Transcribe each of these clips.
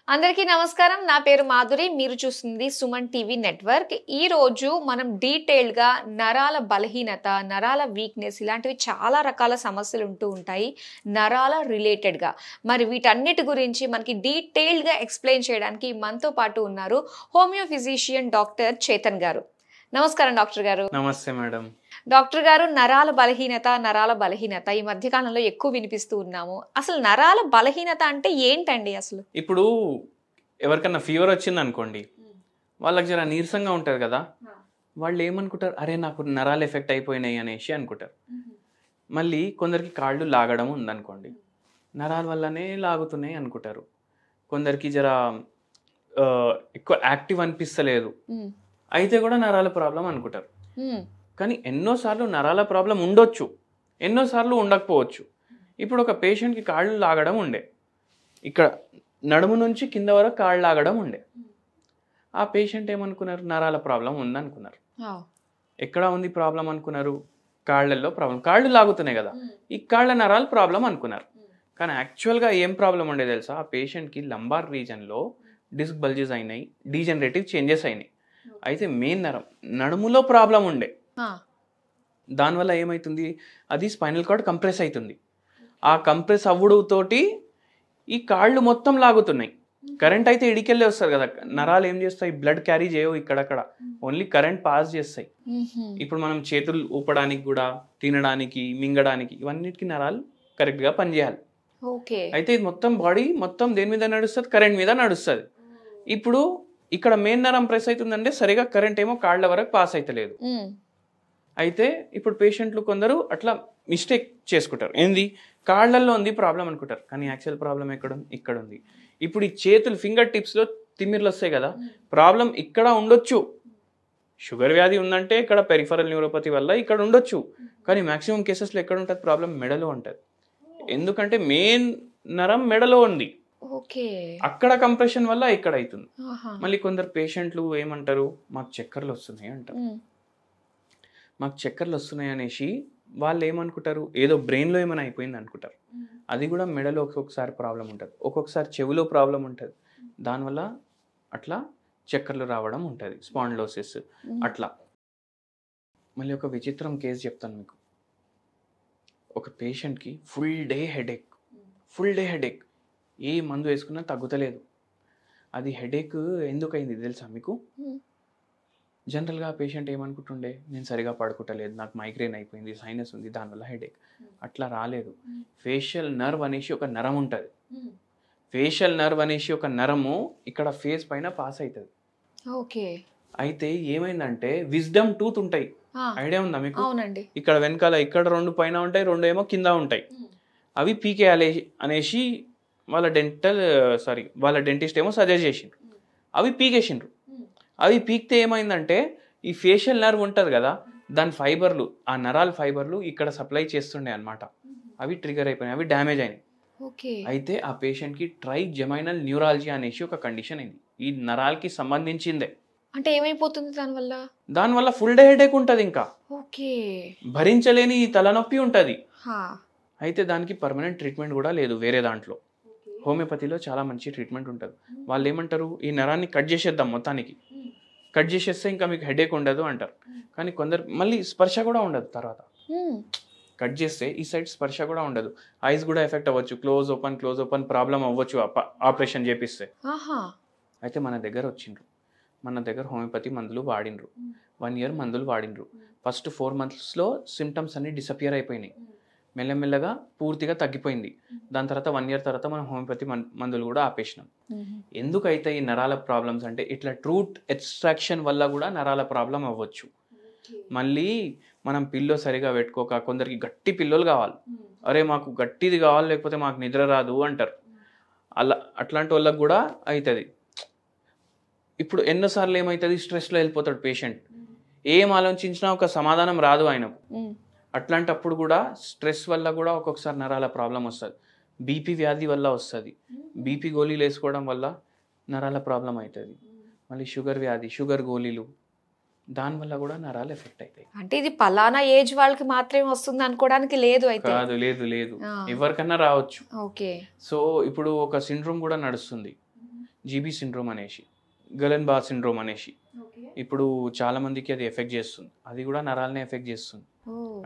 అందరికీ నమస్కారం. నా పేరు మాధురి. మీరు చూస్తుంది సుమన్ టీవీ నెట్వర్క్. ఈ రోజు మనం డీటెయిల్డ్‌గా నరాల బలహీనత, నరాల వీక్‌నెస్ ఇలాంటివి చాలా రకాల సమస్యలు ఉంటూ ఉంటాయి. నరాల రిలేటెడ్‌గా. మరి వీటన్నిటి గురించి మనకి డీటెయిల్డ్‌గా ఎక్స్‌ప్లెయిన్ చేయడానికి మనతో పాటు ఉన్నారు హోమియో ఫిజిషియన్ డాక్టర్ చేతన్ గారు. నమస్కారం డాక్టర్ గారు. నమస్తే మేడం. డాక్టర్ గారు, నరాల బలహీనత ఈ మధ్య కాలంలో ఎక్కువ వినిపిస్తూ ఉన్నాము. అసలు నరాల బలహీనత అంటే ఏంటండి అసలు? ఇప్పుడు ఎవరికన్నా ఫీవర్ వచ్చింది అనుకోండి, వాళ్ళకి జర నీరసంగా ఉంటుంది కదా, వాళ్ళు ఏమనుకుంటారు, అరే నాకు నరాలు ఎఫెక్ట్ అయిపోయినాయి అనేసి అనుకుంటారు. మళ్ళీ కొందరికి కాళ్ళు లాగడం ఉందనుకోండి, నరాల వల్లనే లాగుతున్నాయి అనుకుంటారు. కొందరికి జర ఎక్కువ యాక్టివ్ అనిపిస్తలేదు, అయితే కూడా నరాల ప్రాబ్లం అనుకుంటారు. కానీ ఎన్నోసార్లు నరాల ప్రాబ్లం ఉండొచ్చు, ఎన్నోసార్లు ఉండకపోవచ్చు. ఇప్పుడు ఒక పేషెంట్కి కాళ్ళు లాగడం ఉండే, ఇక్కడ నడుము నుంచి కింద వరకు కాళ్ళు లాగడం ఉండే. ఆ పేషెంట్ ఏమనుకున్నారు, నరాల ప్రాబ్లం ఉందనుకున్నారు. ఎక్కడ ఉంది ప్రాబ్లం అనుకున్నారు, కాళ్ళల్లో ప్రాబ్లం, కాళ్ళు లాగుతున్నాయి కదా, ఈ కాళ్ళ నరాల ప్రాబ్లం అనుకున్నారు. కానీ యాక్చువల్గా ఏం ప్రాబ్లం ఉండే తెలుసా, ఆ పేషెంట్కి లంబార్ రీజన్లో డిస్క్ బల్జెస్ అయినాయి, డీజనరేటివ్ చేంజెస్ అయినాయి. అయితే మెయిన్ నరం నడుములో ప్రాబ్లం ఉండే, దానివల్ల ఏమవుతుంది, అది స్పైనల్ కార్డ్ కంప్రెస్ అవుతుంది. ఆ కంప్రెస్ అవ్వడంతోటి ఈ కాళ్ళు మొత్తం లాగుతున్నాయి. కరెంట్ అయితే ఇడికెళ్ళే వస్తుంది కదా, నరాలు ఏం చేస్తాయి, బ్లడ్ క్యారీ చేయవు, ఇక్కడక్కడ ఓన్లీ కరెంట్ పాస్ చేస్తాయి. ఇప్పుడు మనం చేతులు ఊపడానికి కూడా, తినడానికి, మింగడానికి, ఇవన్నిటికీ నరాలు కరెక్ట్గా పనిచేయాలి. అయితే ఇది మొత్తం బాడీ మొత్తం దేని మీద నడుస్తుంది, కరెంట్ మీద నడుస్తుంది. ఇప్పుడు ఇక్కడ మెయిన్ నరం ప్రెస్ అవుతుందంటే సరిగా కరెంట్ ఏమో కాళ్ళ వరకు పాస్ అవుతలేదు. అయితే ఇప్పుడు పేషెంట్లు కొందరు అట్లా మిస్టేక్ చేసుకుంటారు, ఏంది కాళ్ళల్లో ఉంది ప్రాబ్లం అనుకుంటారు, కానీ యాక్చువల్ ప్రాబ్లం ఇక్కడ ఉంది. ఇప్పుడు ఈ చేతులు ఫింగర్ టిప్స్లో తిమ్మిర్లు వస్తాయి కదా, ప్రాబ్లం ఇక్కడ ఉండొచ్చు. షుగర్ వ్యాధి ఉందంటే ఇక్కడ పెరిఫరల్ న్యూరోపతి వల్ల ఇక్కడ ఉండొచ్చు, కానీ మ్యాక్సిమం కేసెస్లో ఎక్కడ ఉంటుంది ప్రాబ్లం, మెడలో ఉంటుంది. ఎందుకంటే మెయిన్ నరం మెడలో ఉంది, అక్కడ కంప్రెషన్ వల్ల ఇక్కడ అవుతుంది. మళ్ళీ కొందరు పేషెంట్లు ఏమంటారు, మాకు చక్కర్లు వస్తున్నాయి అంటారు. మాకు చక్కర్లు వస్తున్నాయి అనేసి వాళ్ళు ఏమనుకుంటారు, ఏదో బ్రెయిన్లో ఏమైనా అయిపోయింది అనుకుంటారు. అది కూడా మెడలో ఒక్కొక్కసారి ప్రాబ్లం ఉంటుంది, ఒక్కొక్కసారి చెవిలో ప్రాబ్లం ఉంటుంది, దానివల్ల అట్లా చక్కర్లు రావడం ఉంటుంది, స్పాండిలోసిస్ అట్లా. మళ్ళీ ఒక విచిత్రం కేసు చెప్తాను మీకు. ఒక పేషెంట్కి ఫుల్ డే హెడేక్, ఏ మందు వేసుకున్నా తగ్గుతలేదు. అది హెడేక్ ఎందుకు అయింది తెలుసా మీకు? జనరల్గా పేషెంట్ ఏమనుకుంటుండే, నేను సరిగా పడుకుంటలేదు, నాకు మైగ్రేన్ అయిపోయింది, సైనస్ ఉంది, దానివల్ల హెడేక్. అట్లా రాలేదు. ఫేషియల్ నర్వ్ అనేసి ఒక నరం ఉంటుంది, ఫేషియల్ నర్వ్ అనేసి ఒక నరము ఇక్కడ ఫేస్ పైన పాస్ అవుతుంది. అయితే ఏమైందంటే విజ్డమ్ టూత్ ఉంటాయి, ఐడియా ఉందా మీకు? ఇక్కడ వెనకాల ఇక్కడ 2 పైన ఉంటాయి, 2 ఏమో కింద ఉంటాయి. అవి పీకేయాలి అనేసి వాళ్ళ డెంటిస్ట్ ఏమో సజెస్ట్ చేసిండ్రు. అవి పీకేసిండ్రు. అవి పీక్తే ఏమైందంటే ఈ ఫేషియల్ నర్వ్ ఉంటుంది కదా, దాని ఫైబర్లు, ఆ నరాల ఫైబర్లు ఇక్కడ సప్లై చేస్తుండే అనమాట, అవి ట్రిగర్ అయిపోయినాయి, అవి డ్యామేజ్ అయినాయి. అయితే ఆ పేషెంట్కి ట్రైజెమైనల్ న్యూరాలజీ అనేసి ఒక కండిషన్ అయింది, ఈ నరాలకి సంబంధించిందే. అంటే ఏమైపోతుంది దానివల్ల ఫుల్ డే హెడేక్ ఉంటుంది, ఇంకా భరించలేని తలనొప్పి ఉంటుంది. అయితే దానికి పర్మనెంట్ ట్రీట్మెంట్ కూడా లేదు వేరే దాంట్లో. హోమియోపతిలో చాలా మంచి ట్రీట్మెంట్ ఉంటుంది. వాళ్ళు ఏమంటారు, ఈ నరాన్ని కట్ చేసేద్దాం, మొత్తానికి కట్ చేసేస్తే ఇంకా మీకు హెడేక్ ఉండదు అంటారు. కానీ కొందరు మళ్ళీ స్పర్శ కూడా ఉండదు, తర్వాత కట్ చేస్తే ఈ సైడ్ స్పర్శ కూడా ఉండదు, ఐస్ కూడా ఎఫెక్ట్ అవ్వచ్చు, క్లోజ్ ఓపెన్ ప్రాబ్లం అవ్వచ్చు ఆపరేషన్ చేపిస్తే. అయితే మన దగ్గర వచ్చిండ్రు, మన దగ్గర హోమియోపతి మందులు వాడినరు, 1 year మందులు వాడినరు. ఫస్ట్ 4 monthsలో సిమ్టమ్స్ అన్ని డిసపియర్ అయిపోయినాయి, మెల్లమెల్లగా పూర్తిగా తగ్గిపోయింది. దాని తర్వాత 1 year తర్వాత మనం హోమియోపతి మందులు కూడా ఆపేసినాం. ఎందుకైతే ఈ నరాల ప్రాబ్లమ్స్ అంటే ఇట్లా ట్రూత్ ఎక్స్ట్రాక్షన్ వల్ల కూడా నరాల ప్రాబ్లం అవ్వచ్చు. మళ్ళీ మనం పిల్లో సరిగా పెట్టుకోక, కొందరికి గట్టి పిల్లోలు కావాలి, అరే మాకు గట్టిది కావాలి లేకపోతే మాకు నిద్ర రాదు అంటారు. అట్లాంటి వాళ్ళకి కూడా అవుతుంది. ఇప్పుడు ఎన్నోసార్లు ఏమవుతుంది, స్ట్రెస్లో వెళ్ళిపోతాడు పేషెంట్, ఏం ఆలోచించినా ఒక సమాధానం రాదు ఆయనకు. అట్లాంటప్పుడు కూడా స్ట్రెస్ వల్ల కూడా ఒక్కొక్కసారి నరాల ప్రాబ్లం వస్తుంది, బీపీ వ్యాధి వల్ల వస్తుంది, బీపీ గోళీలు వేసుకోవడం వల్ల నరాల ప్రాబ్లం అవుతుంది. మళ్ళీ షుగర్ వ్యాధి, షుగర్ గోళీలు, దానివల్ల కూడా నరాలు ఎఫెక్ట్ అవుతాయి. అంటే ఇది పలానా ఏజ్ వాళ్ళకి మాత్రమే వస్తుంది అనుకోవడానికి లేదు. అయితే కాదు, లేదు, ఎవరికన్నా రావచ్చు. సో ఇప్పుడు ఒక సిండ్రోమ్ కూడా నడుస్తుంది, జీబీ సిండ్రోమ్ అనేసి, గలెన్ బార్ సిండ్రోమ్ అనేసి. ఇప్పుడు చాలా మందికి అది ఎఫెక్ట్ చేస్తుంది. అది కూడా నరాలనే ఎఫెక్ట్ చేస్తుంది.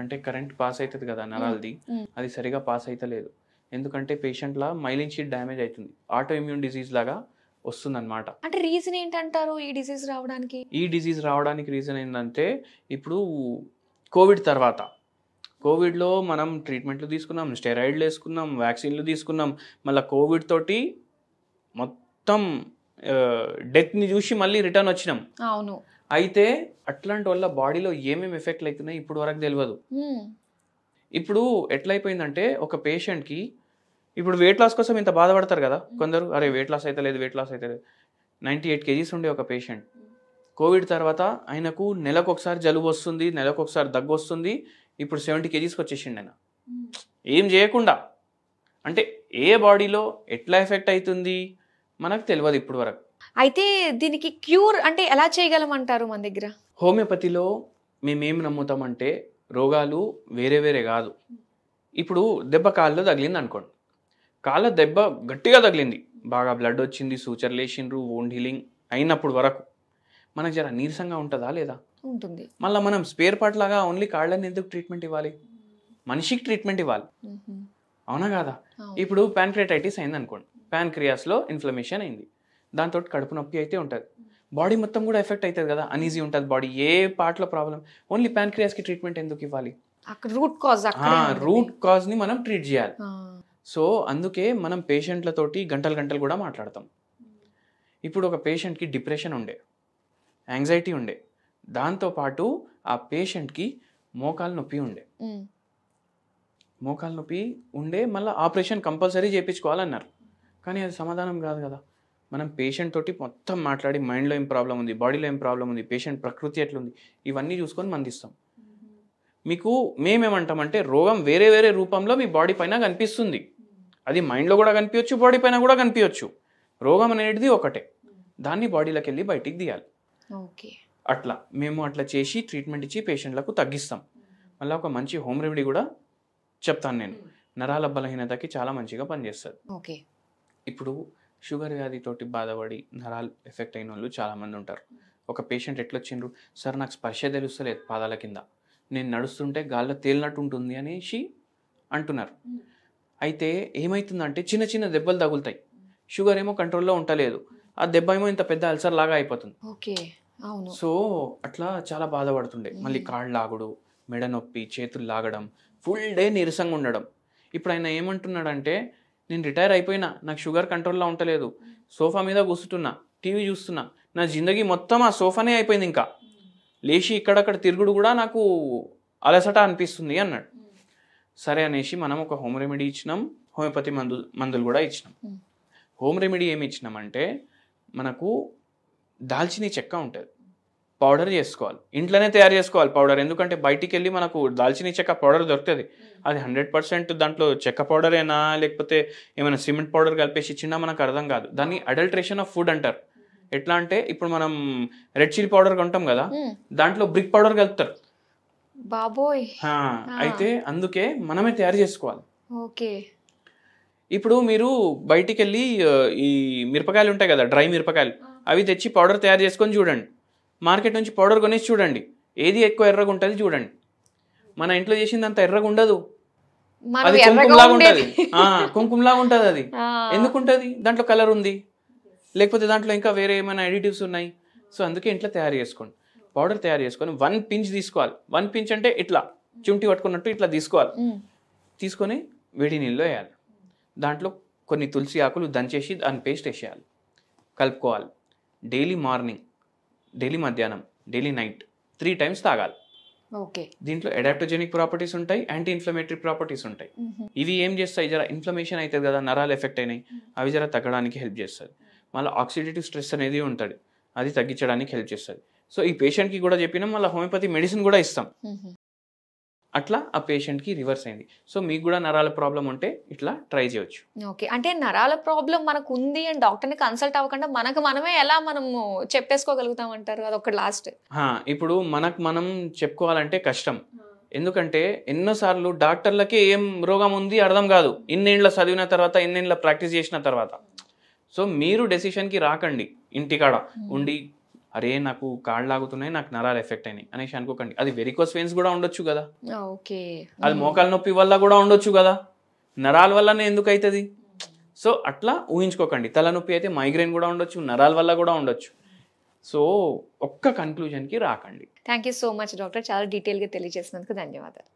అంటే కరెంట్ పాస్ అవుతుంది కదా నరాలది, అది సరిగా పాస్ అవుతలేదు. ఎందుకంటే పేషెంట్ల మైలిన్ షీట్ డ్యామేజ్ అవుతుంది, ఆటో ఇమ్యూన్ డిసీజ్ లాగా వస్తుంది అనమాట. అంటే రీజన్ ఏంటంటారు ఈ డిసీజ్ రావడానికి? ఈ డిసీజ్ రావడానికి రీజన్ ఏంటంటే ఇప్పుడు కోవిడ్ తర్వాత, కోవిడ్లో మనం ట్రీట్మెంట్లు తీసుకున్నాం, స్టెరాయిడ్లు వేసుకున్నాం, వ్యాక్సిన్లు తీసుకున్నాం, మళ్ళీ కోవిడ్ తోటి మొత్తం డెత్ని చూసి మళ్ళీ రిటర్న్ వచ్చినాం. అవును. అయితే అట్లాంటి వల్ల బాడీలో ఏమేమి ఎఫెక్ట్లు అవుతున్నాయి ఇప్పుడు వరకు తెలియదు. ఇప్పుడు ఎట్లయిపోయిందంటే ఒక పేషెంట్కి ఇప్పుడు వెయిట్ లాస్ కోసం ఇంత బాధపడతారు కదా కొందరు, అరే వెయిట్ లాస్ అయితే లేదు, వెయిట్ లాస్ అయితే లేదు. 98 kgs ఉండే ఒక పేషెంట్ కోవిడ్ తర్వాత ఆయనకు నెలకు ఒకసారి జలుబు వస్తుంది, నెలకు ఒకసారి దగ్గు వస్తుంది. ఇప్పుడు 70 kgsకి వచ్చేసిండు ఆయన, ఏం చేయకుండా. అంటే ఏ బాడీలో ఎట్లా ఎఫెక్ట్ అవుతుంది మనకు తెలియదు ఇప్పుడు వరకు. అయితే దీనికి క్యూర్ అంటే ఎలా చేయగలం అంటారు మన దగ్గర? హోమియోపతిలో మేమేం నమ్ముతామంటే రోగాలు వేరే వేరే కాదు. ఇప్పుడు దెబ్బ కాళ్ళలో తగిలింది అనుకోండి, కాళ్ళ దెబ్బ గట్టిగా తగిలింది, బాగా బ్లడ్ వచ్చింది, సూచర్లు వేసిండ్రు, వోండ్ హీలింగ్ అయినప్పుడు వరకు మనకు జర నీరసంగా ఉంటుందా లేదా? ఉంటుంది. మళ్ళీ మనం స్పేర్ పార్ట్ లాగా ఓన్లీ కాళ్ళని ఎందుకు ట్రీట్మెంట్ ఇవ్వాలి? మనిషికి ట్రీట్మెంట్ ఇవ్వాలి, అవునా కాదా? ఇప్పుడు ప్యాన్క్రియాటైటిస్ అయింది అనుకోండి, ప్యాన్క్రియాస్లో ఇన్ఫ్లమేషన్ అయింది, దాంతో కడుపు నొప్పి అయితే ఉంటుంది, బాడీ మొత్తం కూడా ఎఫెక్ట్ అవుతుంది కదా, అనీజీ ఉంటుంది బాడీ, ఏ పార్ట్లో ప్రాబ్లం. ఓన్లీ ప్యాన్క్రియాస్కి ట్రీట్మెంట్ ఎందుకు ఇవ్వాలి? రూట్ కాజ్ని మనం ట్రీట్ చేయాలి. సో అందుకే మనం పేషెంట్లతోటి గంటలు కూడా మాట్లాడతాం. ఇప్పుడు ఒక పేషెంట్కి డిప్రెషన్ ఉండే, యాంగ్జైటీ ఉండే, దాంతోపాటు ఆ పేషెంట్కి మోకాలు నొప్పి ఉండే మళ్ళీ ఆపరేషన్ కంపల్సరీ చేయించుకోవాలన్నారు. కానీ అది సమాధానం కాదు కదా. మనం పేషెంట్ తోటి మొత్తం మాట్లాడి మైండ్లో ఏం ప్రాబ్లం ఉంది, బాడీలో ఏం ప్రాబ్లం ఉంది, పేషెంట్ ప్రకృతి ఎట్లుంది, ఇవన్నీ చూసుకొని మందిస్తాం. మీకు మేమేమంటామంటే రోగం వేరే వేరే రూపంలో మీ బాడీ పైన కనిపిస్తుంది, అది మైండ్లో కూడా కనిపించవచ్చు, బాడీ పైన కూడా కనిపించవచ్చు. రోగం అనేది ఒకటే, దాన్ని బాడీలోకి వెళ్ళి బయటికి తీయాలి. అట్లా మేము అట్లా చేసి ట్రీట్మెంట్ ఇచ్చి పేషెంట్లకు తగ్గిస్తాం. మళ్ళీ ఒక మంచి హోమ్ రెమెడీ కూడా చెప్తాను నేను, నరాల బలహీనతకి చాలా మంచిగా పనిచేస్తుంది. ఇప్పుడు షుగర్ వ్యాధితోటి బాధపడి నరాలు ఎఫెక్ట్ అయిన వాళ్ళు చాలామంది ఉంటారు. ఒక పేషెంట్ ఎట్లొచ్చిండ్రు, సార్ నాకు స్పర్శ తెలుస్తలేదు పాదాల కింద, నేను నడుస్తుంటే గాల్లో తేలినట్టు ఉంటుంది అనేసి అంటున్నారు. అయితే ఏమవుతుందంటే చిన్న చిన్న దెబ్బలు తగులుతాయి, షుగర్ ఏమో కంట్రోల్లో ఉండలేదు, ఆ దెబ్బ ఏమో ఇంత పెద్ద అల్సర్ లాగా అయిపోతుంది. సో అట్లా చాలా బాధపడుతుండే. మళ్ళీ కాళ్ళు లాగుడు, మెడ నొప్పి, చేతులు లాగడం, ఫుల్ డే నీరసంగా ఉండడం. ఇప్పుడు ఆయన ఏమంటున్నాడంటే నేను రిటైర్ అయిపోయినా, నాకు షుగర్ కంట్రోల్లో ఉండలేదు, సోఫా మీద కూర్చుంటున్నా, టీవీ చూస్తున్నా, నా జిందగీ మొత్తం ఆ సోఫానే అయిపోయింది, ఇంకా లేచి ఇక్కడక్కడ తిరుగుడు కూడా నాకు అలసట అనిపిస్తుంది అన్నాడు. సరే అనేసి మనం ఒక హోమ్ రెమెడీ ఇచ్చినాం, హోమియోపతి మందులు కూడా ఇచ్చినాం. హోమ్ రెమెడీ ఏమి ఇచ్చినామంటే మనకు దాల్చిని చెక్క ఉంటుంది, పౌడర్ చేసుకోవాలి, ఇంట్లోనే తయారు చేసుకోవాలి పౌడర్. ఎందుకంటే బయటికి వెళ్ళి మనకు దాల్చిని చెక్క పౌడర్ దొరుకుతుంది, అది 100% దాంట్లో చెక్క పౌడరేనా లేకపోతే ఏమైనా సిమెంట్ పౌడర్ కలిపేసి ఇచ్చినా మనకు అర్థం కాదు. దాన్ని అడల్ట్రేషన్ ఆఫ్ ఫుడ్ అంటారు. ఎట్లా అంటే ఇప్పుడు మనం రెడ్ చిల్లీ పౌడర్ కొంటాం కదా, దాంట్లో బ్రిక్ పౌడర్ కలుపుతారు బాబోయ్. అయితే అందుకే మనమే తయారు చేసుకోవాలి. ఓకే. ఇప్పుడు మీరు బయటికి వెళ్ళి ఈ మిరపకాయలు ఉంటాయి కదా, డ్రై మిరపకాయలు, అవి తెచ్చి పౌడర్ తయారు చేసుకొని చూడండి, మార్కెట్ నుంచి పౌడర్ కొనేసి చూడండి, ఏది ఎక్కువ ఎర్రగా ఉంటుంది చూడండి. మన ఇంట్లో చేసింది అంత ఎర్రగా ఉండదు, అది కుంకుమలాగా ఉంటుంది, కుంకుమలాగా ఉంటుంది. అది ఎందుకుంటుంది? దాంట్లో కలర్ ఉంది, లేకపోతే దాంట్లో ఇంకా వేరే ఏమైనా ఎడిటివ్స్ ఉన్నాయి. సో అందుకే ఇంట్లో తయారు చేసుకోండి, పౌడర్ తయారు చేసుకొని 1 pinch తీసుకోవాలి. 1 pinch అంటే ఇట్లా చుంటి పట్టుకున్నట్టు ఇట్లా తీసుకోవాలి. తీసుకొని వేడి నీళ్ళు వేయాలి, దాంట్లో కొన్ని తులసి ఆకులు దంచేసి దాని పేస్ట్ వేసేయాలి, కలుపుకోవాలి. డైలీ మార్నింగ్, డైలీ మధ్యాహ్నం, డైలీ నైట్ 3 times తాగాలి. దీంట్లో అడాప్టోజెనిక్ ప్రాపర్టీస్ ఉంటాయి, యాంటీ ఇన్ఫ్లమేటరీ ప్రాపర్టీస్ ఉంటాయి. ఇవి ఏం చేస్తాయి, జర ఇన్ఫ్లమేషన్ అవుతుంది కదా, నరాలు ఎఫెక్ట్ అయినాయి, అవి జర తగ్గడానికి హెల్ప్ చేస్తుంది. మళ్ళీ ఆక్సిడేటివ్ స్ట్రెస్ అనేది ఉంటుంది, అది తగ్గించడానికి హెల్ప్ చేస్తుంది. సో ఈ పేషెంట్కి కూడా చెప్పినాం, మళ్ళీ హోమియోపతి మెడిసిన్ కూడా ఇస్తాం. అట్లా ఆ పేషెంట్కి రివర్స్ అయింది. సో మీకు కూడా నరాల ప్రాబ్లం ఉంటే ఇట్లా ట్రై చేయొచ్చు. ఓకే. అంటే నరాల ప్రాబ్లం మనకు ఉంది అని డాక్టర్ని కన్సల్ట్ అవ్వకుండా మనకు మనమే ఎలా మనము చెప్పేసుకోగలుగుతాం అంటారు? అది ఒక లాస్ట్. ఇప్పుడు మనకు మనం చెప్పుకోవాలంటే కష్టం, ఎందుకంటే ఎన్నోసార్లు డాక్టర్లకే ఏం రోగం ఉంది అర్థం కాదు, ఇన్నేళ్ళ చదివిన తర్వాత, ఇన్నేళ్ళ ప్రాక్టీస్ చేసిన తర్వాత. సో మీరు డెసిషన్కి రాకండి ఇంటికాడ ఉండి అరే నాకు కాళ్ళు లాగుతున్నాయి, నాకు నరాలు ఎఫెక్ట్ అయినాయి అనేసి అనుకోకండి. అది వెరికోస్ వెయిన్స్ కూడా ఉండొచ్చు కదా, ఓకే, అది మోకాలు నొప్పి వల్ల కూడా ఉండొచ్చు కదా, నరాల వల్లనే ఎందుకు అవుతుంది? సో అట్లా ఊహించుకోకండి. తలనొప్పి అయితే మైగ్రేన్ కూడా ఉండొచ్చు, నరాల వల్ల కూడా ఉండొచ్చు. సో ఒక్క కన్క్లూజన్కి రాకండి. Thank you so much doctor, చాలా డీటెయిల్గా తెలియజేసినందుకు ధన్యవాదాలు.